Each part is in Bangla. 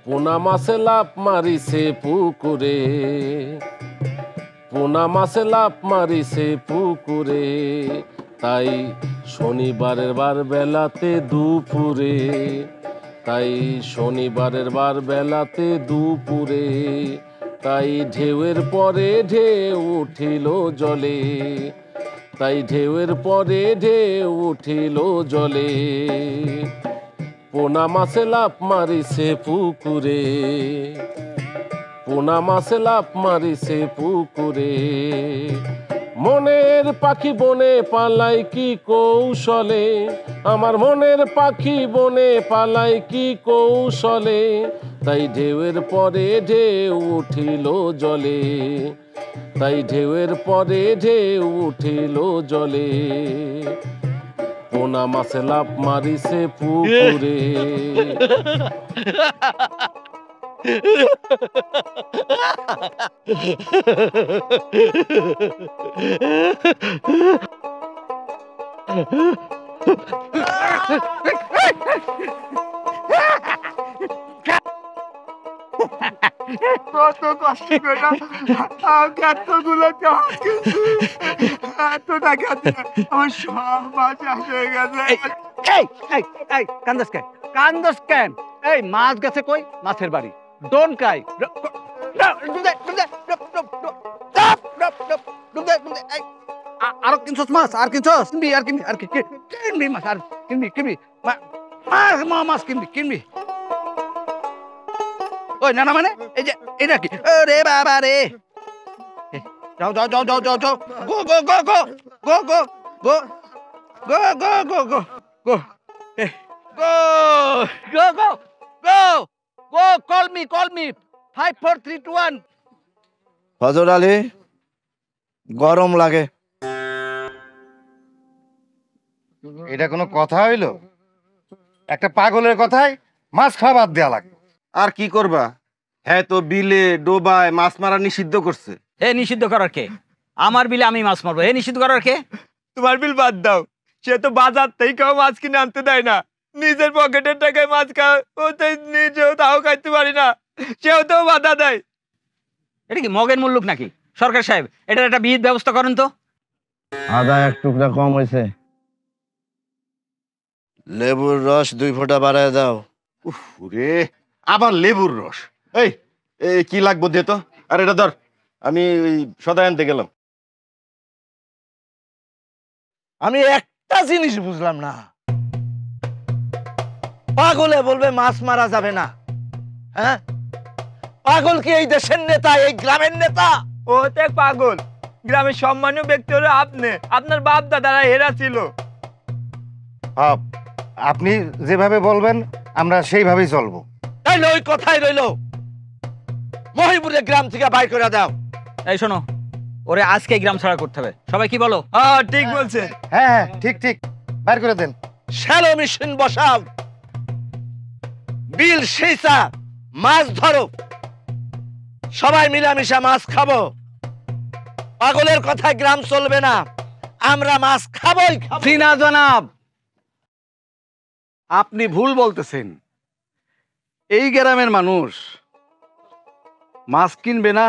পোনা মাছে লাফ মারিছে পুকুরে, পোনা মাছে লাফ মারিছে পুকুরে, তাই শনিবারের বার বেলাতে দুপুরে, তাই শনিবারের বার বেলাতে দুপুরে, তাই ঢেউয়ের পরে ঢেউ উঠিল জলে, তাই ঢেউয়ের পরে ঢেউ উঠিল জলে, পোনা মাছে লাফ মারিছে পুকুরে, পোনা মাছে লাফ মারিছে পুকুরে। মনের পাখি বনে পালাই কি কৌশলে, আমার মনের পাখি বনে পালাই কি কৌশলে, তাই ঢেউয়ের পরে ঢেউ উঠিল জলে, তাই ঢেউয়ের পরে ঢেউ উঠিল জলে, পোনা মাছে লাফ মারিছে পুকুরে। কত কষ্ট করে এতগুলো এত টাকা আমার সব মাছ হয়ে গেছে। কান্দস কেন, কান্দস কেন? এই মাছ গেছে কই? মাছের বাড়ি। Don't Cry. আরো কিনছস মাছ? আর কিনছস? কিনবি আর কিনবি আর কিনবি মাছ আর কিনবি মাছ কিনবি। ওই না না মানে এই যে এটা কি? রে বাবা রে, যাও যাও যাও যাও যাও যাও, গো গো গো গো গো গো গো গো গো গো গো গো go go go go call me 5 4 3 2 1 হযরত আলী, গরম লাগে। এটা কোনো কথা হইলো? একটা পাগলের কথায় মাছ খাওয়া বাদ দেয়া লাগবে। আর কি করবা, হ্যাঁ তো বিলে ডোবায় মাছ মারা নিষিদ্ধ করছে। হে নিষিদ্ধ করার কে? আমার বিলে আমি মাছ মারবো, হে নিষিদ্ধ করার কে? তোমার বিল বাদ দাও, সে তো বাজার থেকেও মাছ কিনে আনতে দেয় না, নিজের পকেটের টাকায় মাছ খাও, ও তো নিজেও তাও খাইতে পারি না, সেও তো বাধা দেয়। এটা কি মগের মুল্লুক নাকি? সরকার সাহেব, এটার একটা বিহিত ব্যবস্থা করেন তো। আদা এক টুকরা কম হয়েছে, লেবুর রস 2 ফোঁটা বাড়ায় দাও। উফ রে, আবার লেবুর রস। এই এই কি লাগবো দে তো। আর এটা ধর, আমি ওই সদাই আনতে গেলাম। আমি একটা জিনিস বুঝলাম না, পাগলে বলবে মাছ মারা যাবে না? হ্যাঁ, পাগল কি এই দেশের নেতা, এই গ্রামের নেতা? ও তো পাগল, গ্রামের সম্মানীয় ব্যক্তি হলো আপনি, আপনার বাপ দাদারা হেরা ছিল। আপনি যেভাবে বলবেন আমরা সেইভাবেই চলবো। তাইলে ওই কথাই রইলো, মহিপুরে গ্রাম থেকে বাইর করে দাও। এই শোনো, ওরে আজকে গ্রাম ছাড়া করতে হবে। সবাই কি বলো? হ্যাঁ ঠিক বলছে। হ্যাঁ ঠিক ঠিক, বাইর করে দেন। শ্যালো মেশিন বসাও, বিল সেইসা, মাছ ধরো, সবাই মিলামিশা মাছ খাবো। পাগলের কথায় গ্রাম চলবে না, আমরা মাছ খাবোই খাবো। জি না জনাব, আপনি ভুল বলতেছেন। এই গ্রামের মানুষ মাছ কিনবে না,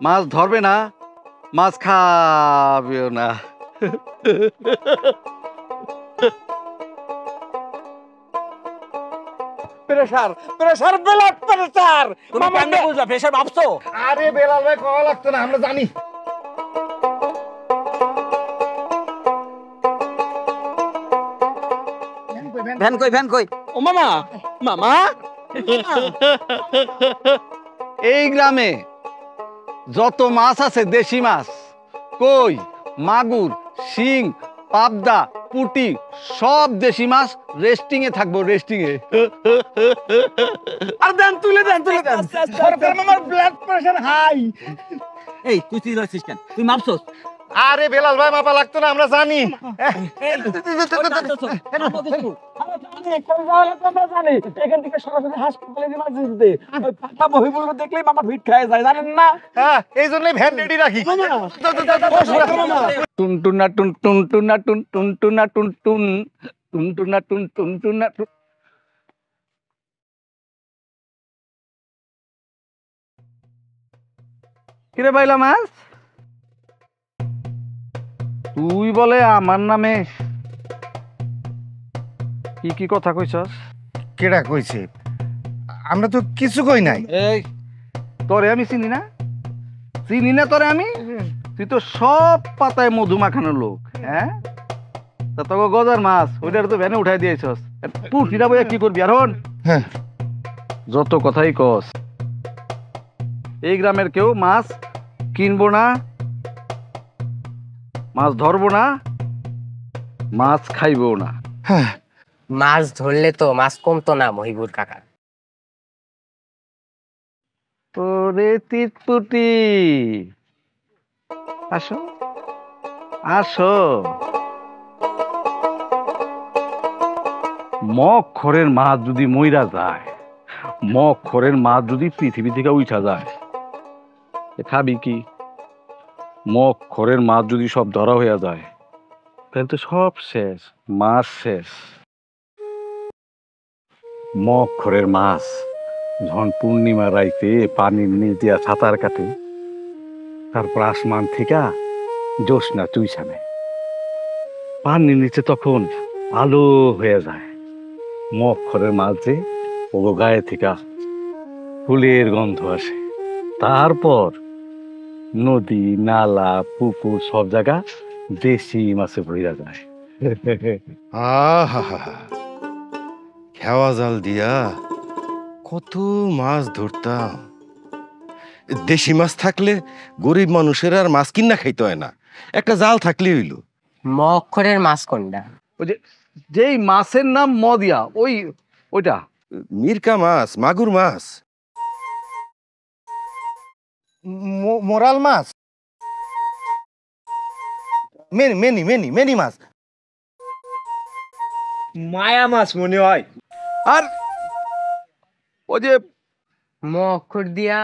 মাছ ধরবে না, মাছ খাবেও না। Pressure pressure blood pressure. তুমি কেমনে বুঝলা প্রেসার ভাবছো? আরে বেলাল ভাই, কওয়া লাগতো না, আমরা জানি। ভ্যান কই? ও মামা, মামা এই গ্রামে যত মাছ আছে দেশি মাছ, কই, মাগুর, শিং, পাবদা, পুঁটি, সব দেশি মাছ রেস্টিং এ থাকবো, রেস্টিং এ। আর দেন, তুলে দেন। সরকার মামার ব্লাড প্রেশার হাই। এই তুই চিল্লাছিস কেন? তুই মাপছস? আরে বেলাল ভাই, মাপা লাগতো না, আমরা জানি। এখান থেকে সরাসরি হাসপাতালে দেখলেই মামা ভিড় খায় যায়, জানেন না? হ্যাঁ, এই জন্যই ভ্যান রেডি রাখি। টুনটুনা টুন টুনটুনা টুন টুনটুনা টুন টুন টুনটুনা টুন টুনটুনা টুন। কিরে পাইলা মাছ, তুই বলে আমার নামে কি কি কথা কইছস? কেডা কইছে? আমরা তো কিছু কই নাই। এই তোরে আমি চিনি না, চিনি না তোরে আমি? তুই তো সব পাতায় মধু মাখানোর লোক। হ্যাঁ, তা তোকে গজার মাছ ওইটার তো ভ্যানে উঠাই দিয়েছস, পুটিটা বইয়া কি করবি? আর হন, হ্যাঁ, যত কথাই কস, এই গ্রামের কেউ মাছ কিনবো না, মাছ ধরবো না, মাছ খাইবো না। হ্যাঁ, মাছ ধরলে তো মাছ কমতো না মহিবুর কাকা। ওরে তিতপুটি, আসো আসো। মক্ষরের মাছ যদি মইরা যায়, মক্ষরের মাছ যদি পৃথিবী থেকে উঠা যায়, খাবি কি? মক্ষরের মাছ যদি সব ধরা হইয়া যায়, তাহলে তো সব শেষ, মাছ শেষ। মক্ষরের মাছ যখন পূর্ণিমা রাইতে পানির নিচ দিয়া সাঁতার কাটে, তারপর আসমান থেকে জ্যোৎস্না চুইছা নেয়, পানির নিচে তখন আলো হয়ে যায়। মক্ষরের মাঝে ও গায়ে থেকে ফুলের গন্ধ আসে, তারপর নদী নালা পুকুর সব জায়গা দেশি মাছে ভরা যায়। আহা, খেওয়া জাল দিয়া কত মাছ ধরতাম। দেশি মাছ থাকলে গরিব মানুষের আর মাছ কিনা খাইতে হয় না, একটা জাল থাকলে হইল। মক্ষরের মাছ কোনটা? ওই যে যেই মাছের নাম মদিয়া, ওইটা মিরকা মাছ, মাগুর মাছ। মোরাল মাছ, মেনি মাছ। মায়া মাছ মনে হয়। আর ওই যে মক্ষর দিয়া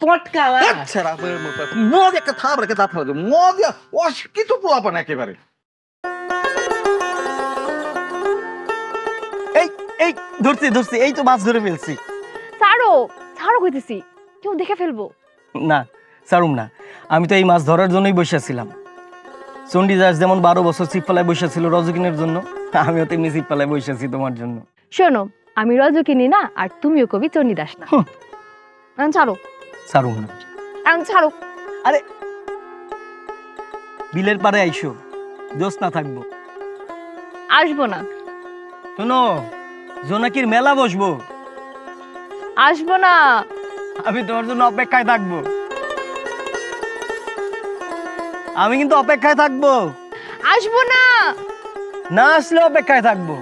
পটকা মাছ। মদ একটা থাপ রেখে দাঁত ফেলে মদিয়া অশিক্ষিত পোলাপান একেবারে। এই ধরছি, এই তো মাছ ধরে ফেলছি। ছাড়ো ছাড়ো কইতেছি, কেউ দেখে ফেলবো। না, ছাড়ুম না। আমি তো এই মাছ ধরার জন্যই বসেছিলাম। চণ্ডীদাস যেমন 12 বছর ছিপপালায় বসেছিল রজকিনের জন্য, আমিও তেমনি ছিপপালায় বসেছি তোমার জন্য। শোনো, আমি রজকিনী না, আর তুমিও কবি চণ্ডীদাস না। ছাড়ো। ছাড়ুম না। ছাড়ো। আরে বিলের পারে আইসো, জ্যোৎস্না থাকবো। আসবো না। শোনো, জোনাকির মেলা বসবো। আসবো না। আমি তোমার জন্য অপেক্ষায় থাকবো। আমি কিন্তু অপেক্ষায় থাকবো। আসবো না। না আসলে অপেক্ষায় থাকবো।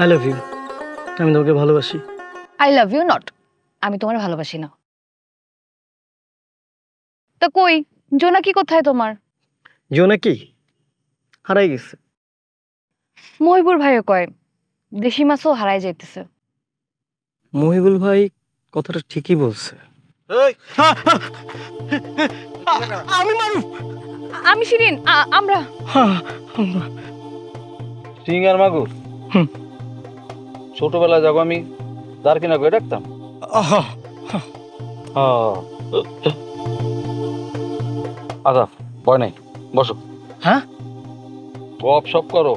I love you. আমি তোমাকে ভালোবাসি। I love you not. আমি তোমার ভালোবাসি না। তা কই জোনাকি কোথায় তোমার? জোনাকি হারাই গেছে। মহিবুর ভাইও কয় দেশি মাছও হারাই যাইতেছে। মহিবুল ভাই কথাটা ঠিকই বলছে। আমি মারু। আমি শিরিন, আমরা সিং আর মাগুর ছোটবেলায় যাবো আমি দাঁড় কিনা করে রাখতাম। আচ্ছা ভয় নাই, বসো। হ্যাঁ, গপ সপ করো।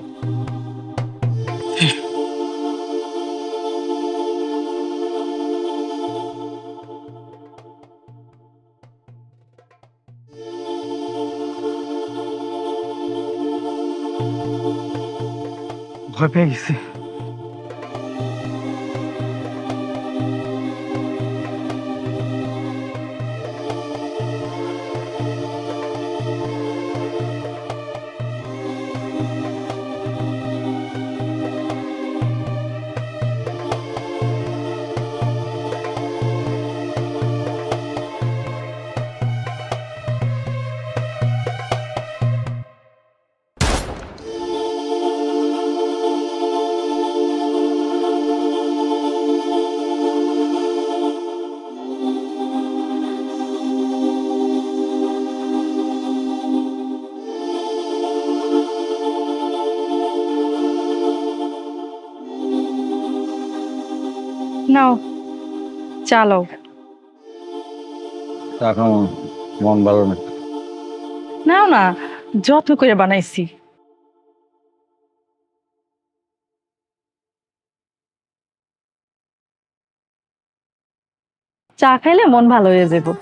ভয় পেয়ে গেছি। নাও চালাও। মন ভালো না। নাও না, যত্ন করে বানাইছি। চা খাইলে মন ভালো হয়ে যাবো।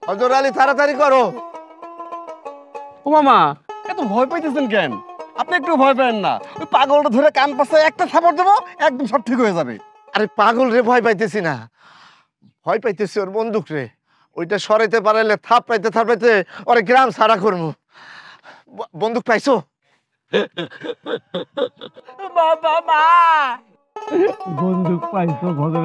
হযরত আলী তাড়াতাড়ি করো। ও মামা এত ভয় পাইতেছেন কেন? আপনি একটু ভয় পেন না, ওই পাগলটা ধরে কান পাশে একটা থাপড় দেবো, একদম সব ঠিক হয়ে যাবে। আরে পাগল রে ভয় পাইতেছি না, ভয় পাইতেছি ওর বন্দুক রে। ওইটা সরাইতে পারলে থাপড়াইতে ওরে গ্রাম ছাড়া করবো। বন্দুক পাইছো? বাবা মা বন্দুক পাইছো ভদ্র?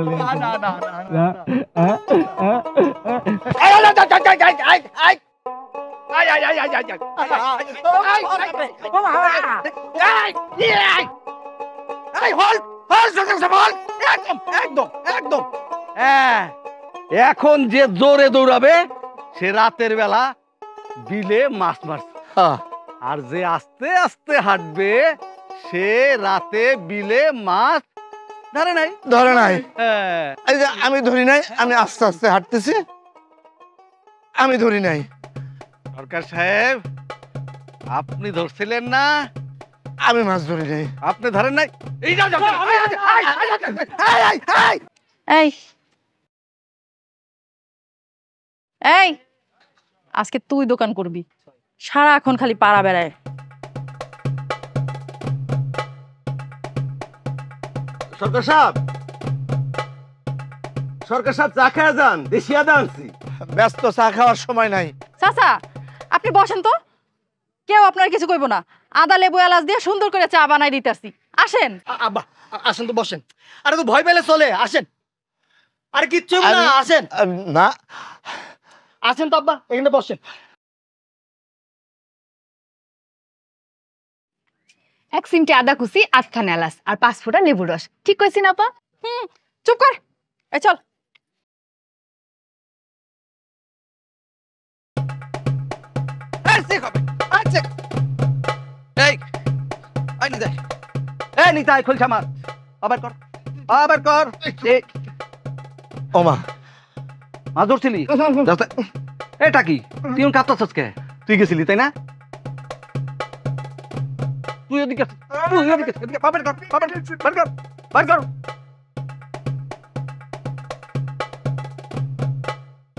এখন যে জোরে দৌড়াবে সে রাতের বেলা বিলে মাছ মারছে, আর যে আস্তে আস্তে হাঁটবে সে রাতে বিলে মাছ ধরে নাই। আমি ধরি নাই, আমি আস্তে আস্তে হাঁটতেছি, আমি ধরি নাই। সরকার সাহেব আপনি ধরছিলেন না? আমি মাছ ধরি নাই। আপনি ধরেন নাই? এই এই আজকে তুই দোকান করবি, সারাক্ষণ খালি পাড়া বেড়ায়। সরকার সাহেব, সরকার সাহেব চা খেয়ে যান, দেশি আদা আনছি। ব্যস্ত, চা খাওয়ার সময় নাই। চাচা আপনি বসেন তো, কেউ আপনার কিছু কইব না। আদা লেবু এলাচ দিয়ে সুন্দর করে চা বানাই দিতেছি, আসেন। আসেন তো বসেন। আরে তো ভয় পেলে চলে, আসেন। আরে কিচ্ছু না, আসেন। না আসেন তো আব্বা, এখানে বসেন। এক চিমটি আদা কুচি, আধখান এলাচ আর 5 ফোঁটা লেবুর রস। ঠিক কইছি না আপা? চুপ কর, এই চল। নিতাই খুলছা মার, আবার কর, আবার কর। ওমা মাছ ধরছিলি? এটা কি তুই কাঁপতাছস কে? তুই গেছিলি তাই না? তুই ওদিকে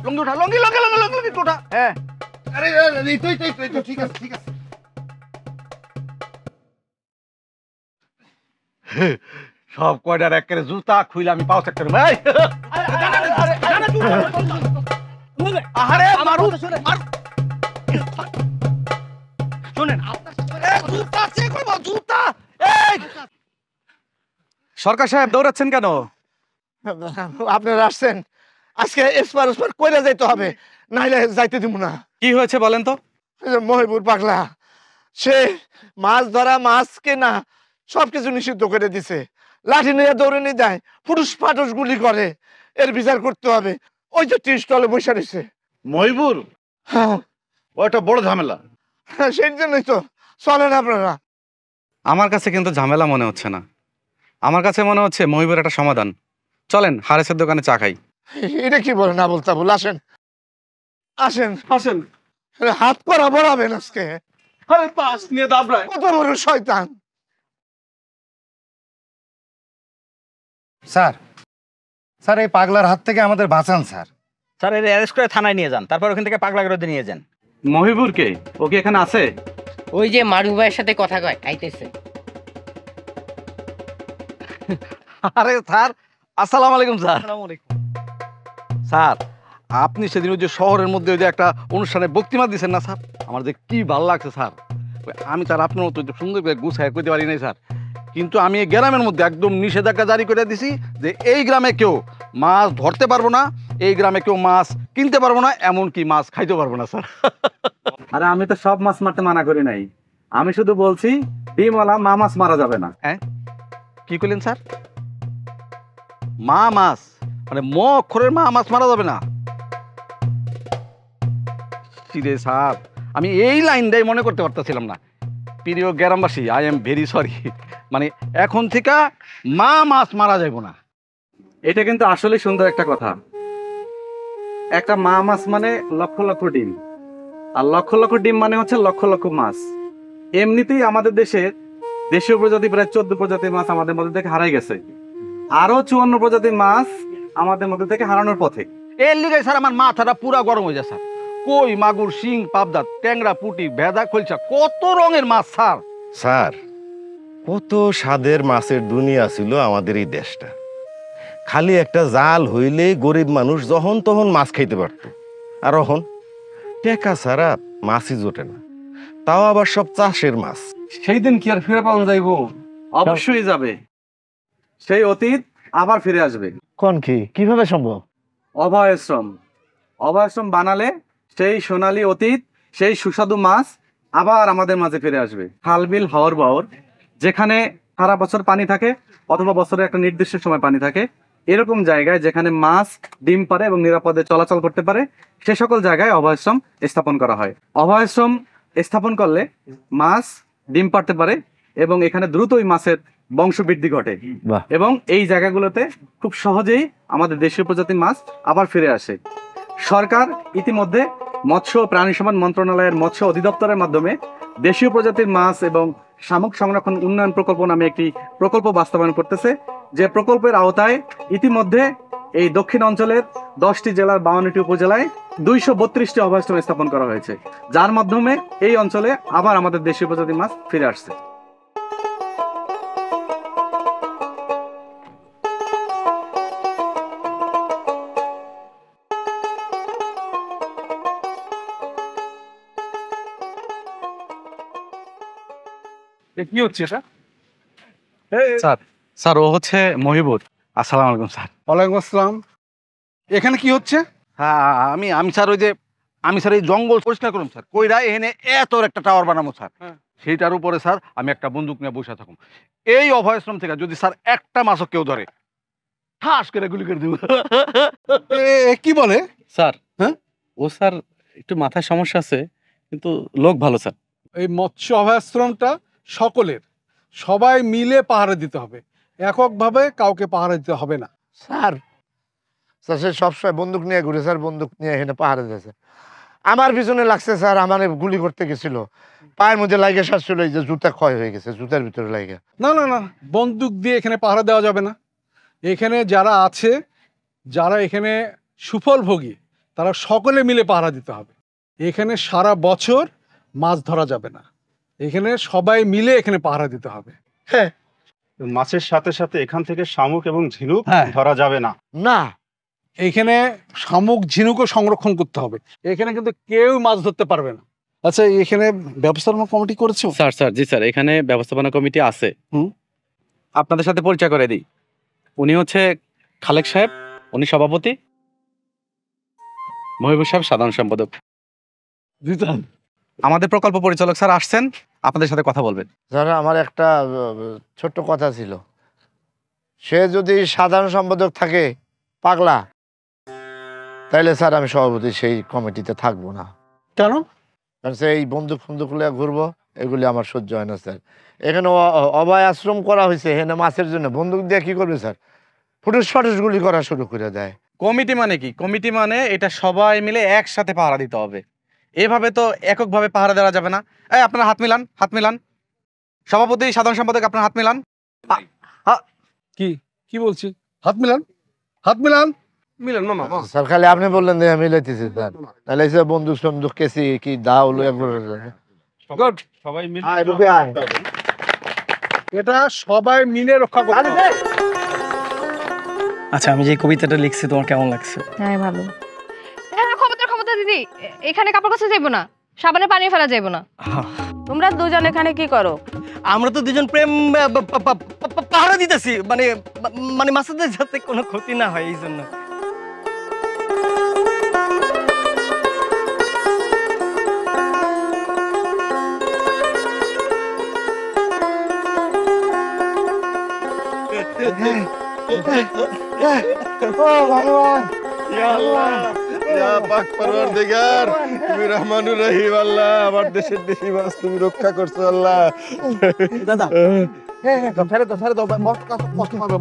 লঙ্গি উঠা, লঙ্গি উঠা। হ্যাঁ আরে ঠিক আছে ঠিক আছে। সব কয়টার একেবারে জুতা খুইলে আমি পাও সেক্টর। সরকার সাহেব দৌড়াচ্ছেন কেন? আপনারা আসছেন, আজকে এসপার ওসপার কইরা যাইতে হবে, নাইলে যাইতে দিব না। কি হয়েছে বলেন তো? মহিবুর পাগলা সে মাছ ধরা, মাছ কেনা সবকিছু নিষিদ্ধ করে দিছে। লাঠি নিয়ে দৌড়ে নিয়ে যায়, ফুটুস ফাটুস গুলি করে। এর বিচার করতে হবে। ওই যে টি স্টলে বসে রয়েছে মহিবুর। হ্যাঁ ওটা বড় ঝামেলা। সেই জন্যই তো চলেন আপনারা। আমার কাছে কিন্তু ঝামেলা মনে হচ্ছে না, আমার কাছে মনে হচ্ছে মহিবুর একটা সমাধান। চলেন হারেসের দোকানে চা খাই। এটা কি বলেন আবুল তাবুল? আসেন আসেন আসেন, হাত করা বড়াবেন আজকে। আরে পাস নিয়ে দাবড়ায়, কত বড় শয়তান। স্যার, স্যার এই পাগলার হাত থেকে আমাদের বাঁচান স্যার। স্যার এর অ্যারেস্ট করে থানায় নিয়ে যান, তারপর ওখান থেকে পাগলা করে নিয়ে যান। মহিবুর কে? ও কি এখানে আছে? ওই যে মারু ভাইয়ের সাথে কথা কয়, আইতেছে। আরে স্যার, আসসালামু আলাইকুম স্যার। স্যার, আপনি সেদিন ওই যে শহরের মধ্যে ওই যে একটা অনুষ্ঠানে বক্তৃতা দিয়েছেন না স্যার, আমার যে কি ভালো লাগছে স্যার। আমি স্যার আপনার মতো সুন্দর করে গুছায় করতে পারি নাই স্যার, কিন্তু আমি এই গ্রামের মধ্যে একদম নিষেধাজ্ঞা জারি করে দিছি যে এই গ্রামে কেউ মাছ ধরতে পারবো না, এই গ্রামে কেউ মাছ কিনতে পারবো না, এমনকি মাছ খাইতে পারবো না স্যার। আরে আমি তো সব মাছ মারতে মানা করি নাই, আমি শুধু বলছি ডিমওয়ালা মা মাছ মারা যাবে না। হ্যাঁ, কি করলেন স্যার? মা মাছ মানে ম অক্ষরের মা মাছ মারা যাবে না? সিরে স্যার, আমি এই লাইনটাই মনে করতে পারতেছিলাম না। প্রিয় গ্রামবাসী, আই এম ভেরি সরি, মানে এখন থেকে মা মাছ মারা যাইব না। এটা কিন্তু আসলে সুন্দর একটা কথা। একটা মা মাছ মানে লক্ষ লক্ষ ডিম, আর লক্ষ লক্ষ ডিম মানে হচ্ছে লক্ষ লক্ষ মাছ। এমনিতেই আমাদের দেশের দেশীয় প্রজাতি প্রায় 14 প্রজাতির মাছ আমাদের মধ্যে থেকে হারাই গেছে, আরো 54 প্রজাতির মাছ আমাদের মধ্যে থেকে হারানোর পথে। এর লিগে স্যার আমার মাথাটা পুরা গরম হয়ে যায় স্যার। কই, মাগুর, শিং, পাবদা, ট্যাংরা, পুঁটি, ভেদা, খলসা, কত রঙের মাছ স্যার। স্যার, কত স্বাদের মাছের দুনিয়া ছিল আমাদের এই দেশটা। খালি একটা জাল হইলে গরিব মানুষ যখন তখন মাছ খাইতে পারত, আর এখন টেকা ছাড়া মাছই জোটে না, তাও আবার সব চাষের মাছ। সেই দিন কি আর ফিরে পাওয়া যাইব? অবশ্যই যাবে। সেই অতীত আবার ফিরে আসবে। কোন কি কিভাবে সম্ভব? অভয়াশ্রম, অভয়াশ্রম বানালে সেই সোনালী অতীত, সেই সুস্বাদু মাছ আবার আমাদের মাঝে ফিরে আসবে। খালবিল, হাওর বাওর, যেখানে সারা বছর পানি থাকে অথবা বছরে একটা নির্দিষ্ট সময় পানি থাকে, এরকম জায়গায় যেখানে মাছ ডিম পারে এবং নিরাপদে চলাচল করতে পারে, সে সকল জায়গায় অভয়াশ্রম স্থাপন করা হয়। অভয়াশ্রম স্থাপন করলে মাছ ডিম পারতে পারে এবং এখানে দ্রুতই মাছের বংশবৃদ্ধি ঘটে, এবং এই জায়গাগুলোতে খুব সহজেই আমাদের দেশীয় প্রজাতির মাছ আবার ফিরে আসে। সরকার ইতিমধ্যে মৎস্য ও প্রাণী সম্পদ মন্ত্রণালয়ের মৎস্য অধিদপ্তরের মাধ্যমে দেশীয় প্রজাতির মাছ এবং শামুক সংরক্ষণ উন্নয়ন প্রকল্প নামে একটি প্রকল্প বাস্তবায়ন করতেছে, যে প্রকল্পের আওতায় ইতিমধ্যে এই দক্ষিণ অঞ্চলের 10টি জেলার 52টি উপজেলায় 232টি অভয়াশ্রম স্থাপন করা হয়েছে, যার মাধ্যমে এই অঞ্চলে আবার আমাদের দেশীয় প্রজাতির মাছ ফিরে আসছে। কি হচ্ছে এটা? স্যার, স্যার ও হচ্ছে মহিবুর। আসসালামু আলাইকুম স্যার। ওয়ালাইকুম আসসালাম। এখানে কি হচ্ছে? হ্যাঁ, আমি স্যার ওই যে আমি স্যার এই জঙ্গল পরিষ্কার করুন স্যার, কইরা এখানে এত একটা টাওয়ার বানাবো স্যার, সেইটার উপরে স্যার আমি একটা বন্দুক নিয়ে বসে থাকুন। এই অভয়াশ্রম থেকে যদি স্যার একটা মাছও কেউ ধরে, ঠাস করে গুলি করে দেব। কি বলে স্যার? হ্যাঁ, ও স্যার একটু মাথায় সমস্যা আছে, কিন্তু লোক ভালো স্যার। এই মৎস্য অভয়াশ্রমটা সকলের, সবাই মিলে পাহারা দিতে হবে, এককভাবে কাউকে পাহারা দিতে হবে না। স্যার, স্যার সে সবসময় বন্দুক নিয়ে ঘুরে স্যার, বন্দুক নিয়ে এখানে পাহাড়ে দিয়েছে। আমার পিছনে লাগছে স্যার, আমার গুলি করতে গেছিল, পায়ের মধ্যে লাগে সারছিল, এই যে জুতা ক্ষয় হয়ে গেছে, জুতার ভিতরে লাগে। না না না, বন্দুক দিয়ে এখানে পাহারা দেওয়া যাবে না। এখানে যারা আছে, যারা এখানে সুফলভোগী, তারা সকলে মিলে পাহারা দিতে হবে। এখানে সারা বছর মাছ ধরা যাবে না, এখানে সবাই মিলে এখানে পাহারা দিতে হবে। হ্যাঁ, মাছের সাথে সাথে এখান থেকে শামুক এবং ঝিনুক ধরা যাবে না। না, এখানে শামুক ঝিনুকও সংরক্ষণ করতে হবে, এখানে কিন্তু কেউ মাছ ধরতে পারবে না। আচ্ছা, এখানে ব্যবস্থাপনা কমিটি করেছো? স্যার স্যার জি স্যার, এখানে ব্যবস্থাপনা কমিটি আছে। আপনাদের সাথে পরিচয় করে দিই, উনি হচ্ছে খালেক সাহেব, উনি সভাপতি, মহিবুর সাহেব সাধারণ সম্পাদক। আমাদের প্রকল্প পরিচালক স্যার আসছেন, আপনাদের সাথে কথা বলবেন। স্যার, আমার একটা ছোট্ট কথা ছিল। সে যদি সাধারণ সম্পাদক থাকে পাগলা, তাইলে স্যার আমি সভাপতি সেই কমিটিতে থাকবো না। কেন? কারণ সে এই বন্দুক ফন্দুক লিয়ে ঘুরবো, এগুলি আমার সহ্য হয় না স্যার। এখানে অভয় আশ্রম করা হয়েছে, এখানে মাছের জন্য বন্দুক দিয়ে কি করবে স্যার? ফুটুস ফাটুস গুলি করা শুরু করে দেয়। কমিটি মানে কি? কমিটি মানে এটা সবাই মিলে একসাথে পাহারা দিতে হবে, এভাবে তো এককভাবে পাহারা দেওয়া যাবে না। এই আপনারা হাত মিলান, হাত মিলান। সভাপতি, সাধারণ সম্পাদক, আপনারা হাত মিলান। কি কি বলছি? হাত মিলান, হাত মিলান, মিলান। মামা স্যার, খালি আপনি বললেন যে মিলাইতেছি স্যার, তাহলে এই বন্দুক সন্দুক কেসি কি দাও সবাই মিলে এটা সবাই মিলে রক্ষা করতে হবে। আচ্ছা, আমি যে কবিতাটা লিখছি তোমার কেমন লাগছে? হ্যাঁ ভালো। হ্যাঁ ক্ষমতা দিদি, এখানে কাপড় কাচা যাইবো না, সাবানে পানি ফেলা যাইবো না। তোমরা দুজন এখানে কি করো? আমরা তো দুজন প্রেম পাহারা দিতেছি, মানে মানে মাছেদের যাতে কোনো ক্ষতি না হয় এই জন্য। আমার দেশের দেশি মাছ তুমি রক্ষা করছো আল্লাহ। দাদা ছেড়ে দাও কষ্ট পাবে।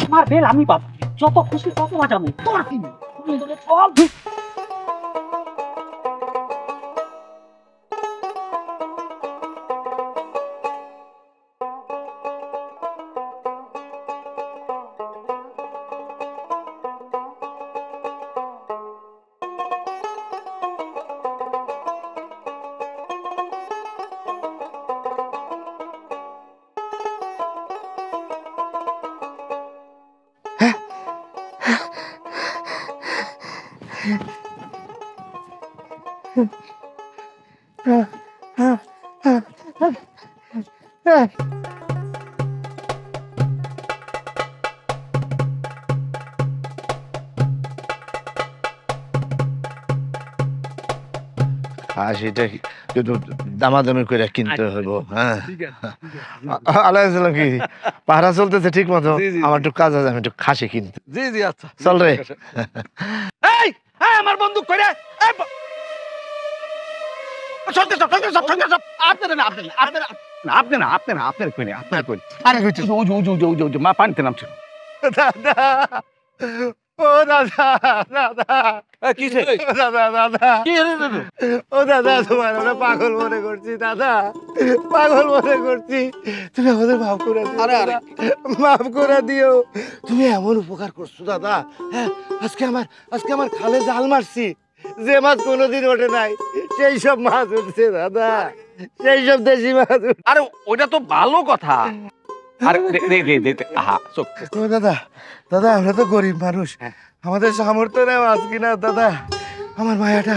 আমার বেল আমি পাবো, যত খুশি তত বাজাবো, তোর কি সব। সেটা দামাদামি করে কিনতে হইব। হ্যাঁ আলাইসালাম, কি পাহারা চলতেছে ঠিক মতো? আমার একটু কাজ আছে, আমি একটু খাসি কিনতে। জি জি আচ্ছা চল রে। এই আমার বন্দুক কইরা পানিতে নামছিল। দাদা ও দাদা, দাদা ও দাদা, তোমার আমরা পাগল মনে করছি দাদা, পাগল মনে করছি। তুমি আমাদের মাফ করে দিও, মাফ করে দিও। তুমি এমন উপকার করছো দাদা। হ্যাঁ, আজকে আমার খালে জাল মারছি, যে মাছ কোনোদিন ওঠে নাই সেই সব মাছ উঠছে দাদা, সেই সব দেশি মাছ। আরে ওইটা তো ভালো কথা। দাদা দাদা, আমরা তো গরিব মানুষ, আমাদের সামর্থ্য নেই মাছ কিনা দাদা। আমার মায়াটা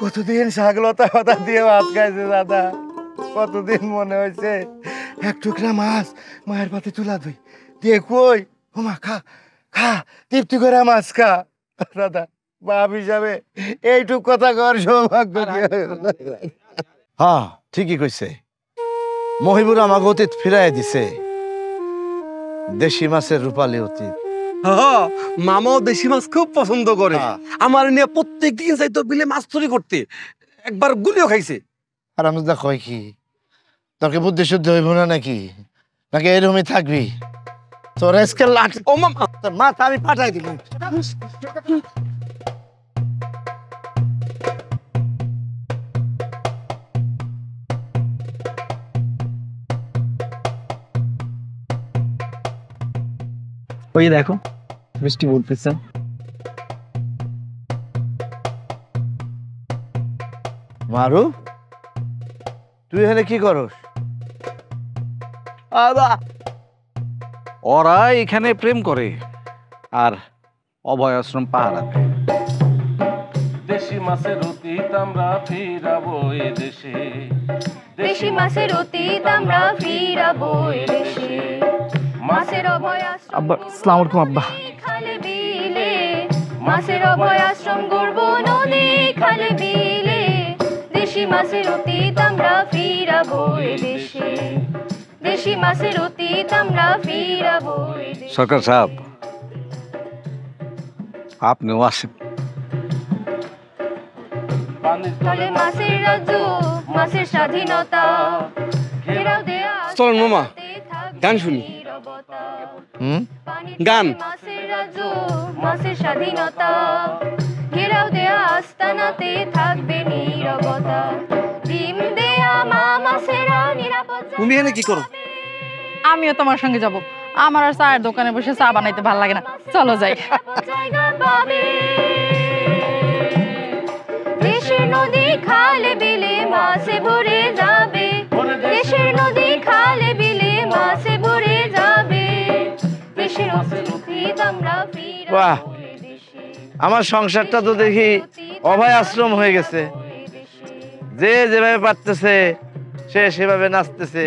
কতদিন শাকলতা পাতা দিয়ে ভাত খাইছে দাদা, কতদিন মনে হয়েছে এক টুকরা মাছ মায়ের পাতে তুলা দুই দিয়ে কই ও মা খা খা, তৃপ্তি করে মাছ খা। দাদা বাপ হিসাবে এইটুক কথা কর সৌভাগ্য। হ্যাঁ ঠিকই কইছে, মহিবুর আমাকে অতীত ফিরাই দিছে, দেশি মাছের রূপালী অতীত। মামাও দেশি মাছ খুব পছন্দ করে, আমার নিয়ে প্রত্যেক দিন চাইতো বিলে মাছ চুরি করতে, একবার গুলিও খাইছে। আর আমি কয় কি, তোকে বুদ্ধি শুদ্ধ হইব না নাকি, নাকি এরকমই থাকবি? তোর আজকে লাঠি ও মামা, তোর মাথা আমি ফাটাই দিব। ওই দেখো বৃষ্টি পড়তেছে। মারু, তুই এখানে কি করস? ওরা এখানে প্রেম করে আর অভয় আশ্রম পাহারা দেয়। দেশি মাছের অতীত আমরা ফিরাবো এ দেশে, দেশি মাছের অতীত আমরা ফিরাবো এ দেশে, মাছের অভয় আশ্রম। আব্বা আসসালামু আলাইকুম। আব্বা খালে বিলে, মাছের অভয় আশ্রম গড়ব নদী খালে বিলে, দেশি মাছের অতীত আমরা ফিরাবো এ দেশে, দেশি মাছের অতীত আমরা ফিরাবো এ দেশে। সরকার সাহেব, আপনিও আসেন। চলে মাছের রাজ্য, মাছের স্বাধীনতা, ঘেরাও দেয়া চলেন মামা, গান শুনি। গান। মাছের রাজ্য, মাছের স্বাধীনতা, ঘেরাও দেয়া আস্তানাতে থাকবে নীরবতা। ডিম দেয়া মা মাছেরা নিরাপদ। তুমি এখানে কি করো? আমিও তোমার সঙ্গে যাব। আমার আর চায়ের দোকানে বসে চা বানাইতে ভালো লাগে না, চলো যাই। জায়গা পাবে দেশের নদী খালে বিলে মাছে ভরে যাবে, দেশের নদী খালে বিলে মাছে ভরে যাবে, দেশের অস্তিত্ব আমরা ফিরে। বাহ, আমার সংসারটা তো দেখি অভয় আশ্রম হয়ে গেছে। যে যেভাবে পারতেছে সে সেভাবে নাচতেছে,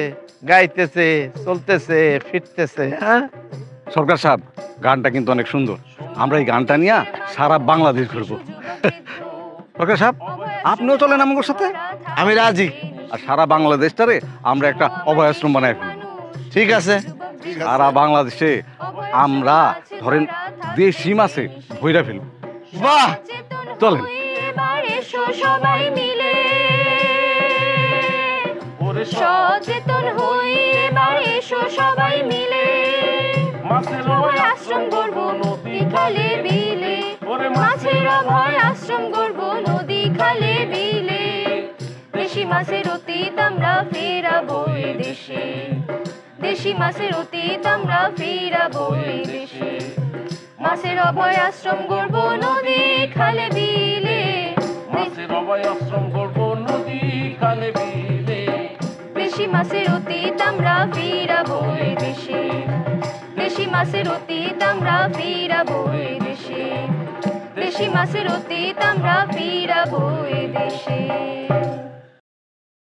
গাইতেছে, চলতেছে, ফিরতেছে। হ্যাঁ সরকার সাহেব, গানটা কিন্তু অনেক সুন্দর। আমরা এই গানটা নিয়ে সারা বাংলাদেশ ঘুরবো। সরকার সাহেব, আপনিও চলেন আমার সাথে। আমি রাজি। আর সারা বাংলাদেশটারে আমরা একটা অভয় আশ্রম বানাই ফেলবো। ঠিক আছে। সারা বাংলাদেশে আমরা ধরেন দেশি মাছে ভইরা ফেলবো। বাহ, চলেন। এবার এসো সবাই মিলে, সচেতন হই এবার এসো সবাই মিলে, অভয় আশ্রম গড়ব নদী খালে বিলে, মাছের অভয় আশ্রম গড়ব নদী খালে বিলে, দেশি মাছের অতীত আমরা ফেরাবো এ দেশে, দেশি মাছের অতীত আমরা ফেরাবো এ দেশে, মাছের অভয় আশ্রম গড়ব নদী খালে বিলে, মাছের অভয় আশ্রম গড়ব নদী খালে বিলে, দেশি মাছের অতীত আমরা ফিরাবো এ দেশে, দেশি মাছের অতীত আমরা ফিরাবো এ দেশে, দেশি মাছের অতীত আমরা ফিরাবো এ দেশে।